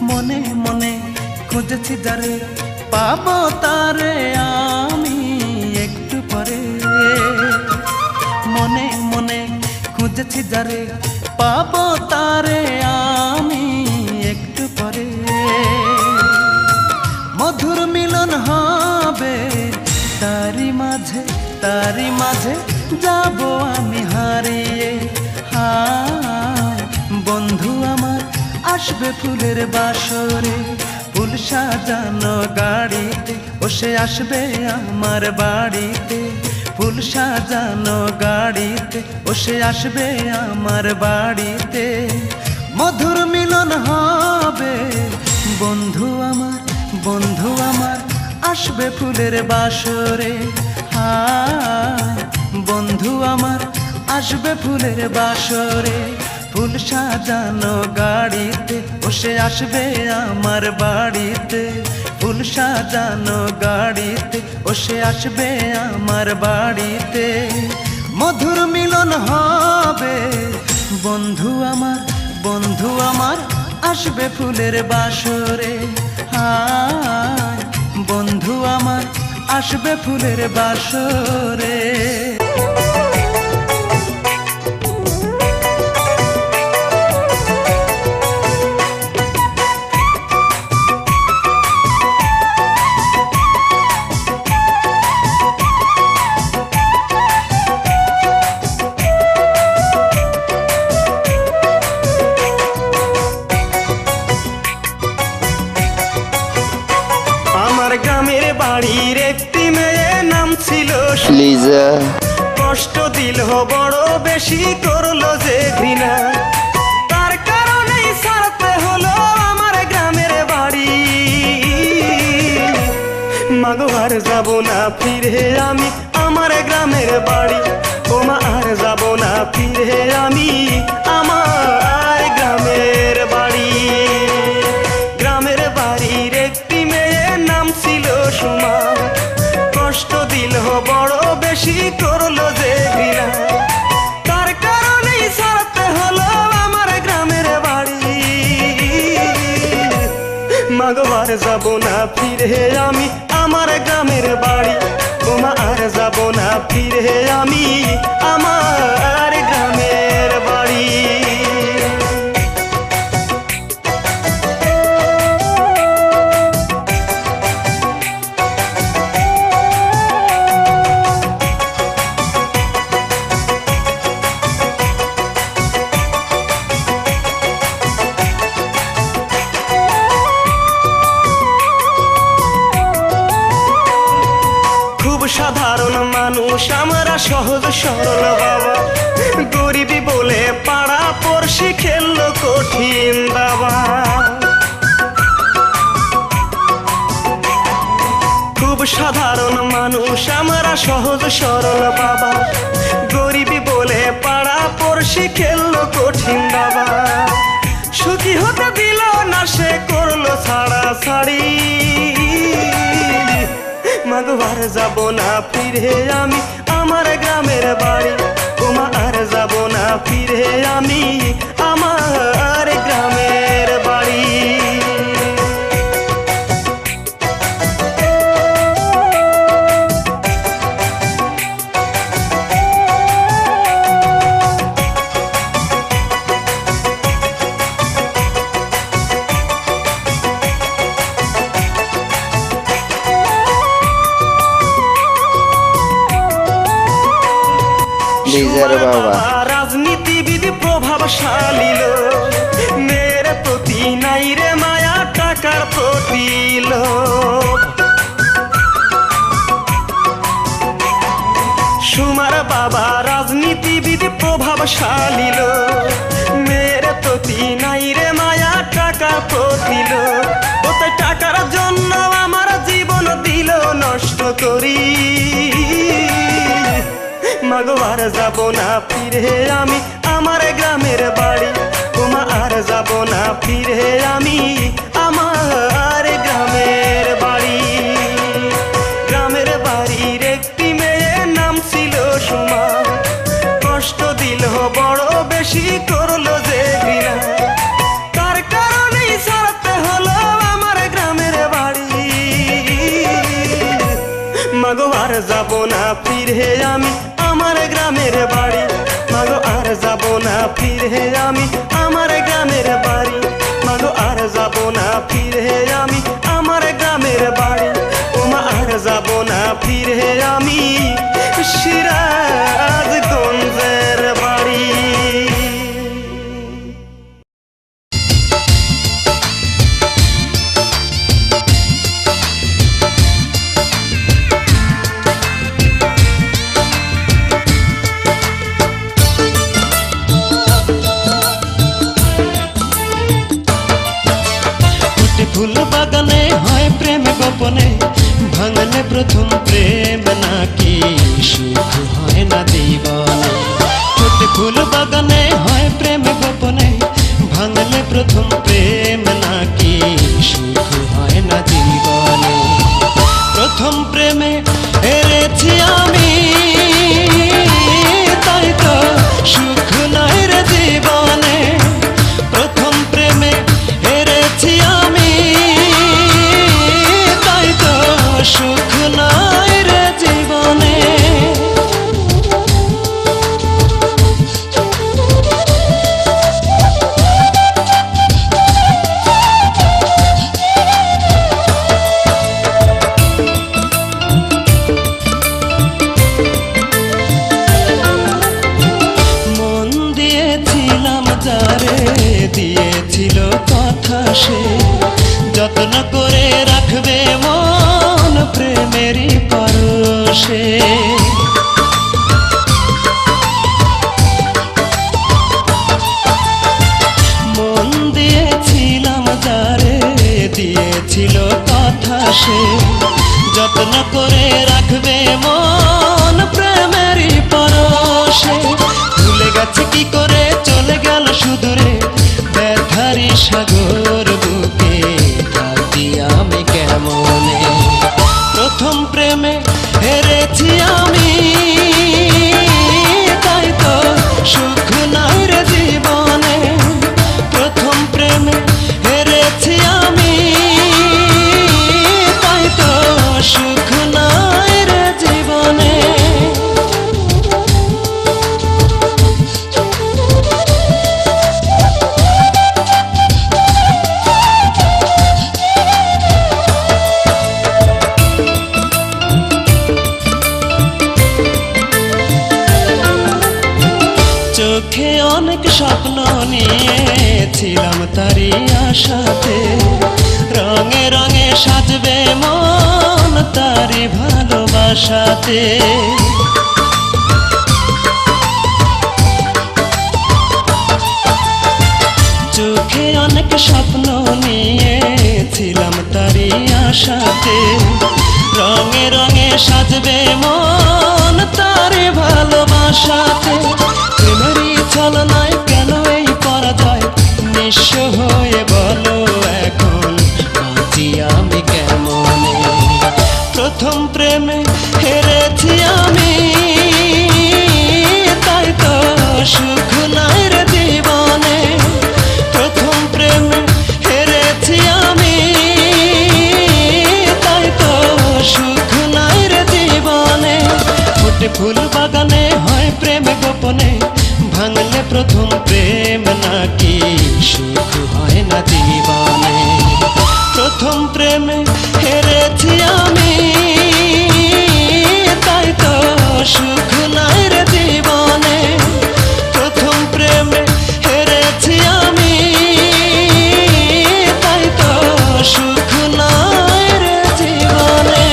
মনে মনে খুঁজেছি যারে, পাবো তারে আমি একটু পরে। মনে মনে খুঁজেছি যারে, পাবো তারে আমি একটু পরে, মধুর মিলন হবে তারি মাঝে, তারি মাঝে যাব আমি হারিয়ে। হায় বন্ধু আমার আসবে ফুলের বাসরে, ফুল সাজানো গাড়িতে বসে আসবে আমার বাড়িতে, ফুল সাজানো গাড়িতে বসে আসবে আমার বাড়িতে, মধুর মিলন হবে বন্ধু আমার, বন্ধু আমার আসবে ফুলের বাসরে। হায় বন্ধু আমার আসবে ফুলের বাসরে, ফুল সাজানো গাড়িতে বসে আসবে আমার বাড়িতে, ফুল সাজানো গাড়িতে বসে আসবে আমার বাড়িতে, মধুর মিলন হবে বন্ধু আমার, বন্ধু আমার আসবে ফুলের বাসরে। হায় বন্ধু আমার আসবে ফুলের বাসরে। আমার গ্রামের বাড়ির একটি মেয়ে নাম ছিল লিজা। কষ্ট দিল বড় বেশি করলো যে ঘৃণা, তার কারণেই ছাড়তে হলো আমার গ্রামের বাড়ি। মাগো আর যাব না ফিরে আমি আমার গ্রামের বাড়ি, ও মা আর যাব না ফিরে আমি আমার গ্রামের বাড়ি। গ্রামের বাড়ির একটি মেয়ের নাম ছিল সুমা, কষ্ট দিল বড় বেশি করলো যে ঘৃণা, তার কারণেই ছাড়তে হলো আমার গ্রামের বাড়ি। মাগো আর যাব না ফিরে আমি আমার গ্রামের বাড়ি, ও মা আর যাব না ফিরে আমি আমার গ্রামের বাড়ি। সাধারণ মানুষ আমরা সহজ সরল বাবা, গরিবী বলে পাড়া পড়শি খেললো কঠিন দাবা। খুব সাধারণ মানুষ আমরা সহজ সরল বাবা, গরিবী বলে পাড়া পড়শি খেললো কঠিন দাবা। সুখী হতে দিল না সে করলো ছাড়া ছাড়ি, মাগো আর যাব না ফিরে আমি আমার গ্রামের বাড়ি, ও মা আর যাব না ফিরে আমি আমার গ্রামের বাড়ি। রাজনীতিবিদ প্রভাবশালী লোক, মেয়ের প্রতি নাই রে মায়া টাকার প্রতি লোভ। সুমার বাবা রাজনীতিবিদ প্রভাবশালী লোক, মেয়ের প্রতি নাই রে মায়া টাকার প্রতি লোভ। ওতে টাকার জন্য আমার জীবন দিল নষ্ট করি, মাগো আর যাব না ফিরে আমি আমার গ্রামের বাড়ি, ও মা আর যাব না ফিরে আমি আমার গ্রামের বাড়ি। গ্রামের বাড়ির একটি মেয়ের নাম ছিল সুমা, কষ্ট দিল বড় বেশি করলো যে ঘৃণা, তার কারণেই ছাড়তে হলো আমার গ্রামের বাড়ি। মাগো আর যাব না ফিরে আমি আমার গ্রামের বাড়ি, মাগো আর যাব না ফিরে আমি আমার গ্রামের বাড়ি, মাগো আর যাব না ফিরে আমি আমার গ্রামের বাড়ি, ও মা আর যাব না ফিরে আমি সিরাজগঞ্জের বাড়ি। ফুল বাগানে হয় প্রেম গোপনে, ভাঙলে প্রথম প্রেম নাকি সুখ হয় না জীবনে। ফুল বাগানে হয় প্রেম গোপনে, ভাঙলে প্রথম প্রেম নাকি সুখ হয় না জীবনে। প্রথম প্রেমে হেরেছি আমি, তাই তো সুখ নাই রে জীবনে। প্রথম প্রেমে হেরেছি আমি, তাই তো সুখ নাই প্রেমে হেরেছি আমি, তাই তো সুখ নাই রে জীবনে। প্রথম প্রেমে হেরেছি আমি, তাই তো সুখ নাই রে জীবনে। চোখে অনেক স্বপ্ন নিয়েছিলাম তারি আশাতে, রঙে রঙে সাজবে মন তারি ভালোবাসাতে। চোখে অনেক স্বপ্ন নিয়েছিলাম তারি আশাতে, রঙে রঙে সাজবে মন তারি ভালোবাসাতে। প্রেমেরই ছলনায় কেন এই পরাজয়, নিঃস্ব হয়ে বলো এখন বাঁচি আমি কেমনে। প্রথম প্রেমে হেরেছি আমি, তাই তো সুখ নাই রে জীবনে। প্রথম প্রেমে হেরেছি আমি, তাই তো সুখ নাই রে জীবনে। ফোটে ফুল বাগানে হয় প্রেম গোপনে, ভাঙলে প্রথম প্রেম নাকি সুখ হয় না জীবনে। প্রথম প্রেমে হেরেছি আমি, তাই তো সুখ নাই রে জীবনে। প্রথম প্রেমে হেরেছি আমি, তাই তো সুখ নাই রে জীবনে।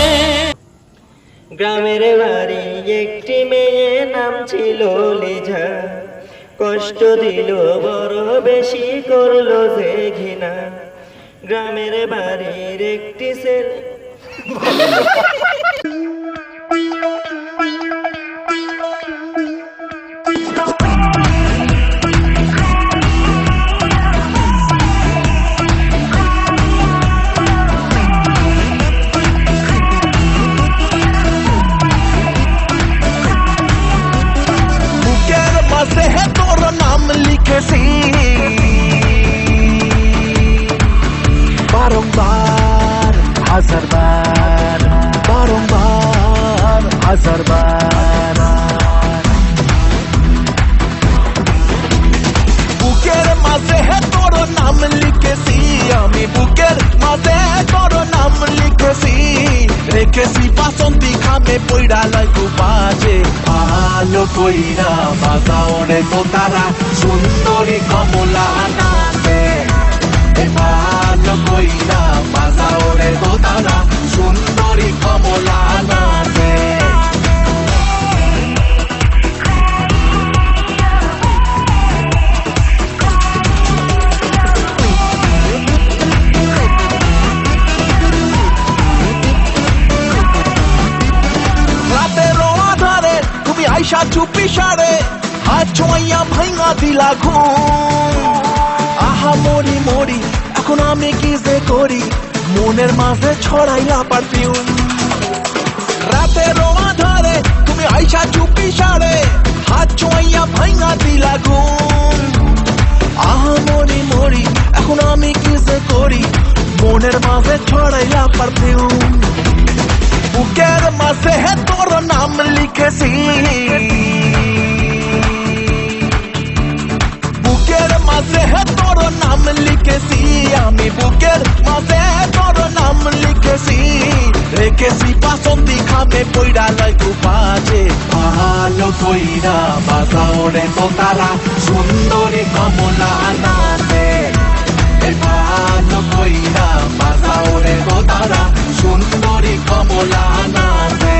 গ্রামের বাড়ি একটি মেয়ে নাম ছিল লিঝা, কষ্ট দিল বড় বেশি করলো যে ঘৃণা। গ্রামের বাড়ির একটি ছেলে বুকের মাঝে তোর নাম লিখেছি, বারংবার হাজারবার, বারংবার হাজারবার। বুকের মাঝে তোর নাম লিখেছি আমি, বুকের মাঝে তোর নাম লিখেছি। রেখেছি বাসন্তী খামে পইড়া লাগু বাজে, আলো কইরা বাজাও রে তো তারা সুন্দরী কমলা নাচে। ভালো কইরা বাজাও রে তো তারা সুন্দরী কমলা নাচে। রাতের আধারে তুমি আইসা চুপি সারে, হাত ছোঁয়া ভাঙা দিলা ঘুম। আহা মরি মরি এখন আমি কি যে করি, মনের মাঝে ছড়াইলা পারফিউম। রাতের আধারে তুমি আইসা চুপি সারে, হাত ছোঁয়া ভাঙা দিলা ঘুম। আহা মরি মরি এখন আমি কি যে করি, মনের মাঝে ছড়াইলা পারফিউম। বুকের মাঝে তোর নাম লিখেছি, বুকের মাঝে তোর নাম লিখেছি আমি, বুকের মাঝে তোর নাম লিখেছি। রেখেছি বাসন্তী খামে পইড়া লাগু বাজে, ভালো কইরা বাজাও রে তো তারা সুন্দরী কমলা নাচে। ভালো কইরা বাজাও রে তো তারা সুন্দরী কমলা নাচে।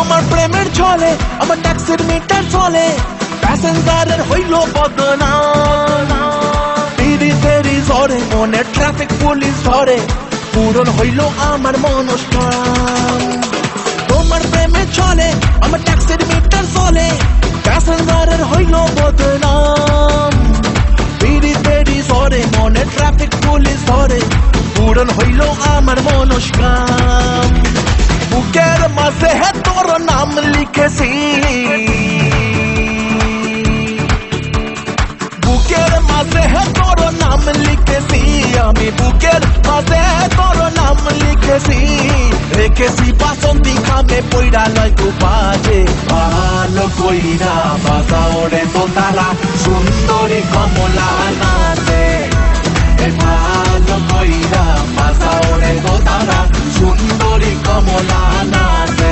তোমার প্রেমের ছলে আমার ট্যাক্সির মিটার চলে, প্যাসেঞ্জারের হইল বদনাম। দেরি ঝরে মনে ট্রাফিক পুলিশ ধরে, পূরণ হইল আমার মনস্কাম। তোমার প্রেমের ছলে আমার ট্যাক্সির মিটার চলে, প্যাসেঞ্জারের হইল বদনাম। দেরি ঝরে মনে ট্রাফিক পুলিশ ধরে, পূরণ হইল আমার মনস্কাম। বুকের মাঝে তোর নাম লিখেছি, বুকের মাঝে তোর নাম লিখেছি, আমি বুকের মাঝে তোর নাম লিখেছি। রেখেছি বাসন্তী খামে পইরা লয় গো বাজে, ভালো কইরা বাজাও রে তো তারা সুন্দরী কমলা নাচে। ভালো কইরা বাজাও রে তো তারা সুন্দরী কমলা নাচে।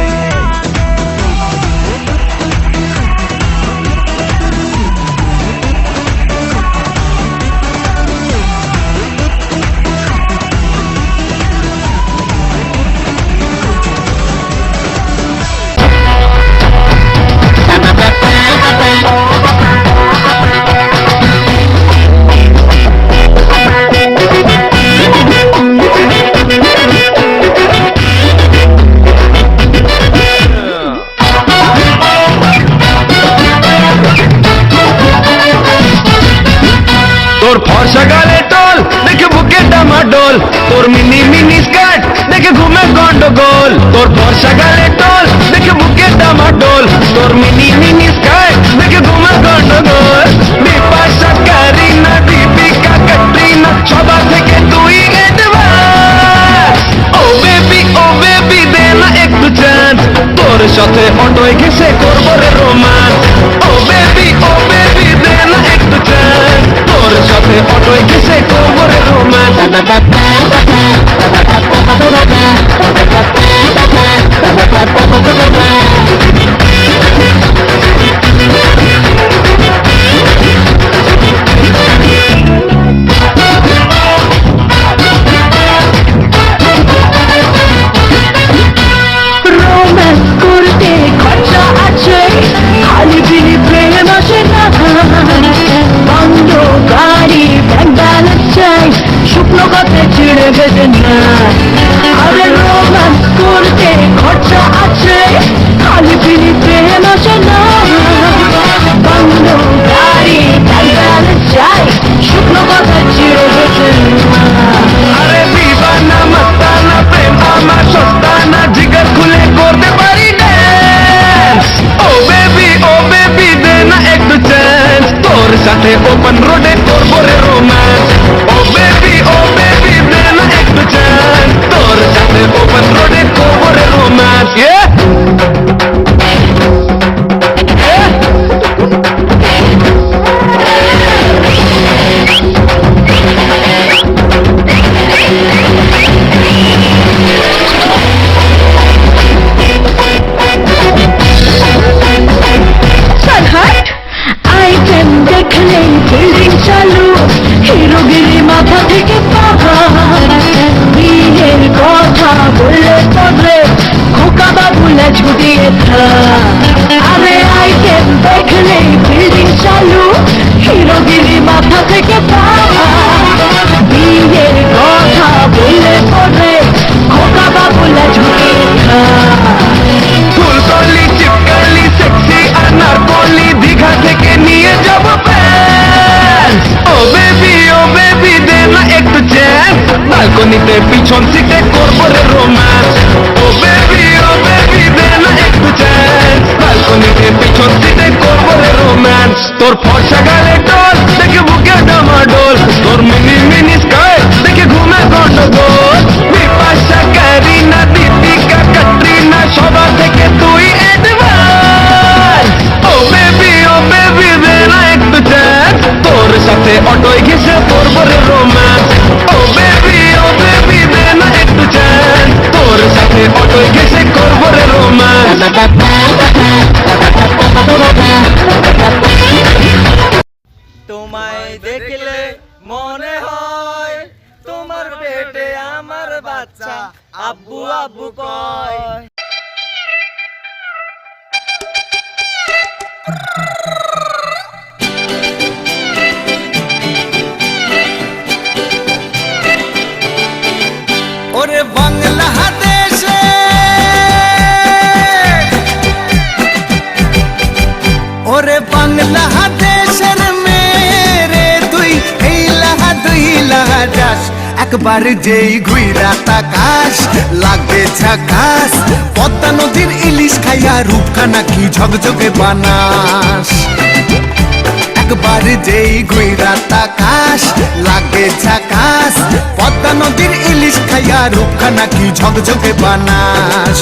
তোর ফর্সা গালে টোল দেখে বুকে ডামাডোল, তোর মিনি মিনি স্কার্ট দেখে ঘুমে গন্ডগোল। তোর ফর্সা গালে টোল দেখে বুকে ডামাডোল, তোর মিনি মিনি স্কার্ট দেখে ঘুমে গন্ডগোল। বিপাশা কারিনা দীপিকা ক্যাটরিনা সবার থেকে তুই অ্যাডভান্স। ও বেবি দে না একটু চান্স, তোর সাথে অটোয় ঘেসে করবো রে রোমান্স। ও বেবি দে না একটু চান্স, তোর সাথে অটোয় ঘেসে করবো রে রোমান্স। রোম্যান্স করতে খরচা আছে, খালি বিলি প্রেম আসে না। বন্ধ গাড়ি ব্যাংক ব্যালেন্স চাই, শুকনো কথা ছিঁড়ে বেঁধে না। আরে রোম্যান্স করতে খরচা আছে, খালি বিলি প্রেম আসে না। বন্ধ গাড়ি ব্যাংক ব্যালেন্স চাই, শুকনো কথা ছিঁড়ে বেঁধে না। আরে দিবানা মস্তানা প্রেম আমার সস্তানা, জিগার খুলে করতে পারি ড্যান্স। ও বেবি দে না একটু চান্স, তোর সাথে ওপেন রোডে করবো রে রোম্যান্স। ও বেবি দে না একটু চান্স, তোর সাথে ওপেন রোডে করবো রে রোম্যান্স। সরহাট আইটেম দেখলেই ফিল্ডিং চালু, হিরোগিরি মাথা থেকে পাহাড়। বিয়ের কথা বললে তবে খোকা বাবুলা ছুটিয়ে থাক। আরে আইটেম দেখলেই ফিল্ডিং চালু, হিরোগিরি মাথা থেকে পাহাড়। বিয়ের কথা বললে তবে খোকা বাবুলা ছুটিয়ে থাক। ফুলকলি চিপকালি সেক্সি আনারকলি, দীঘা থেকে নিয়ে যাব প্যান্টস। ও বেবি দে না একটু চান্স, বালকনিতে পিছন সিটে করবো রে রোম্যান্স। ও বেবি দে না একটু চান্স, বালকনিতে পিছন সিটে করবো রে রোম্যান্স। তোর ফর্সা গালে টোল দেখে বুকে ডামাডোল, তোর মিনি মিনি স্কার্ট দেখে ঘুমে গন্ডগোল। বিপাশা কারিনা দীপিকা ক্যাটরিনা সবার থেকে তুই অ্যাডভান্স। ও বেবি দে না একটু চান্স, তোর সাথে অটোয় ঘেসে করবো রে রোম্যান্স। ও বেবি দে না একটু চান্স, তোর সাথে অটোয় ঘেসে করবো রে রোম্যান্স। তোমায় দেখলে মনে হয় তোমার পেটে আমার বাচ্চা আব্বু আব্বু কয়। একবার যেই ঘুইরা তাকাস লাগে ঝাকাস, পদ্মা নদীর ইলিশ খাইয়া রূপখানা কি ঝকঝকে বানাস। একবার যেই ঘুইরা তাকাস লাগে ঝাকাস, পদ্মা নদীর ইলিশ খাইয়া রূপখানা কি ঝকঝকে বানাস।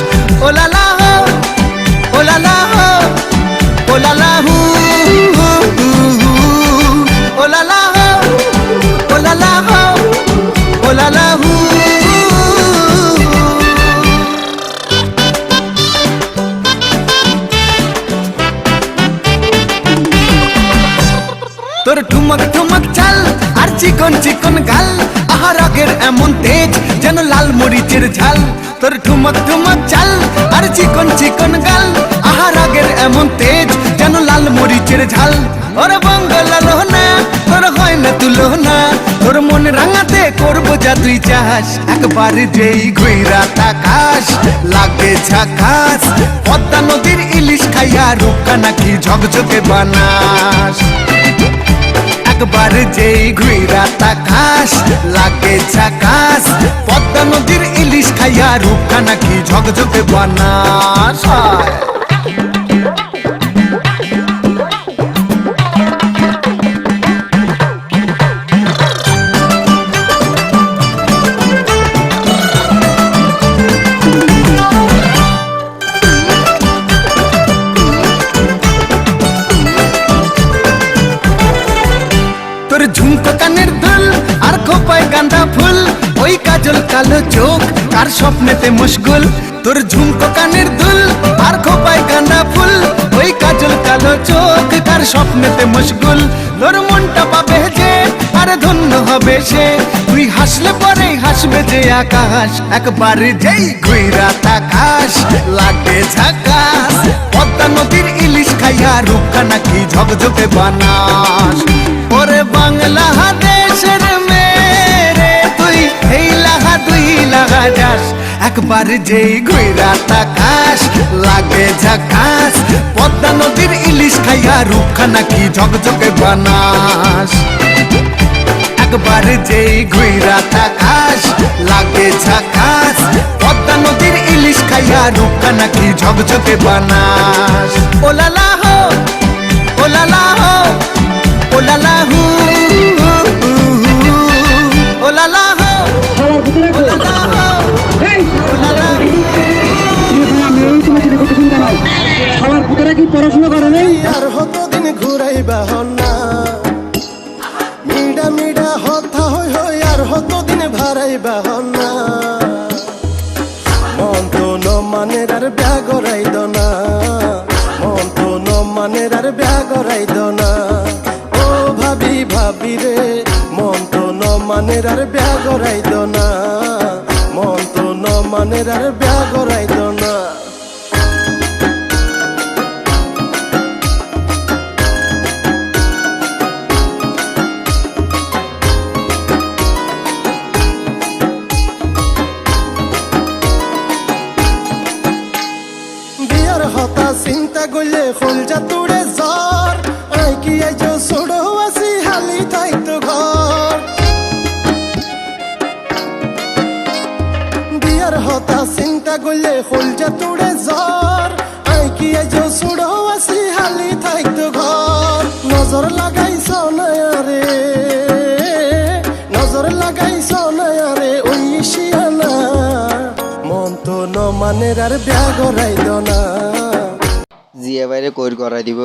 ওলালা হো ওলালা হো ওলালা হু ওলালা হো ওলালা হো ওলালা হু। তোর ঠুমক ঠুমক চাল আর চিকন চিকন গাল, আহা রাগের এমন তেজ যেন লাল মরিচের ঝাল। তোর ঠুমক ঠুমক চাল আর চিকন চিকন গাল, আহা রাগের এমন তেজ যেন লাল মরিচের ঝাল। ওরে বঙ্গলালো না তোর হয় না তুলো না, তোর মন রাঙাতে করবো যা তুই চাস। একবার যেই ঘুইরা তাকাস লাগে ঝাকাস, পদ্মা নদীর ইলিশ খাইয়া রূপখানা কি ঝকঝকে বানাস। একবার যেই ঘুইরা তাকাস লাগে ঝাকাস, পদ্মা নদীর ইলিশ খাইয়া রূপখানা কি ঝকঝকে বানাস। তোর ঝুমকো কানের দুল আর খোপায় গাঁদা ফুল, ওই কাজল কালো চোখ কার স্বপ্নেতে মশগুল। তোর ঝুমকো কানের দুল আর খোপায় গাঁদা ফুল, ওই কাজল কালো চোখ কার স্বপ্নেতে মশগুল। তোর মনটা পাবে যে আর ধন্য হবে সে, তুই হাসলে পরে হাসবে যে আকাশ। একবার যেই ঘুইরা তাকাস লাগে ঝাকাস, পদ্মা নদীর ইলিশ খাইয়া রূপখানা কি ঝকঝকে বানাস। ওরে বাংলা দেশের মেরে তুই এই লাগা দুই লাগা যাস। একবার যেই ঘুইরা তাকাস লাগে ঝাকাস, পদ্মা নদীর ইলিশ খাইয়া রূপখানা কি ঝকঝকে বানাস। একবার যেই ঘুইরা তাকাস লাগে ঝাকাস, পদ্মা নদীর ইলিশ খাইয়া রূপখানা কি ঝকঝকে বানাস। ওলালা হো ওলালা হো ওলালা হু ওলালা হো ওলালা হো ওলালা হু। সবার পুত্ররা কি পড়াশোনা করে নাই? আর হতদিন ঘুরাইবা হন্না মিডা মিডা হতা হই হই, আর হতদিন ভারাইবা হন্না। মন তো ন মানের আর ব্যাগরাই দনা, মন তো ন মানের আর ব্যাগরাই দনা। ও ভাবি ভাবি রে মন তো ন মানের আর ব্যাগরাই দনা, মন তো ন মানের আর ব্যাগরাই দনা। হতা চিন্তা করলে খুলজা তুড়ে জ্বর, আই কি আইজ ছোট আছি হালি থাইতো ঘর। বিয়ার হতা চিন্তা করলে খুলজা তুড়ে জ্বর, আই কি আইজ ছোট আছি হালি থাইতো ঘর। নজর লাগাইছ নায়ারে নজর লাগাইছ নায়ারে ওই শিয়ানা, মন তো ন মানের আর ব্যাগরাই দনা। জিয়া বাইরে কইর করাই দিব।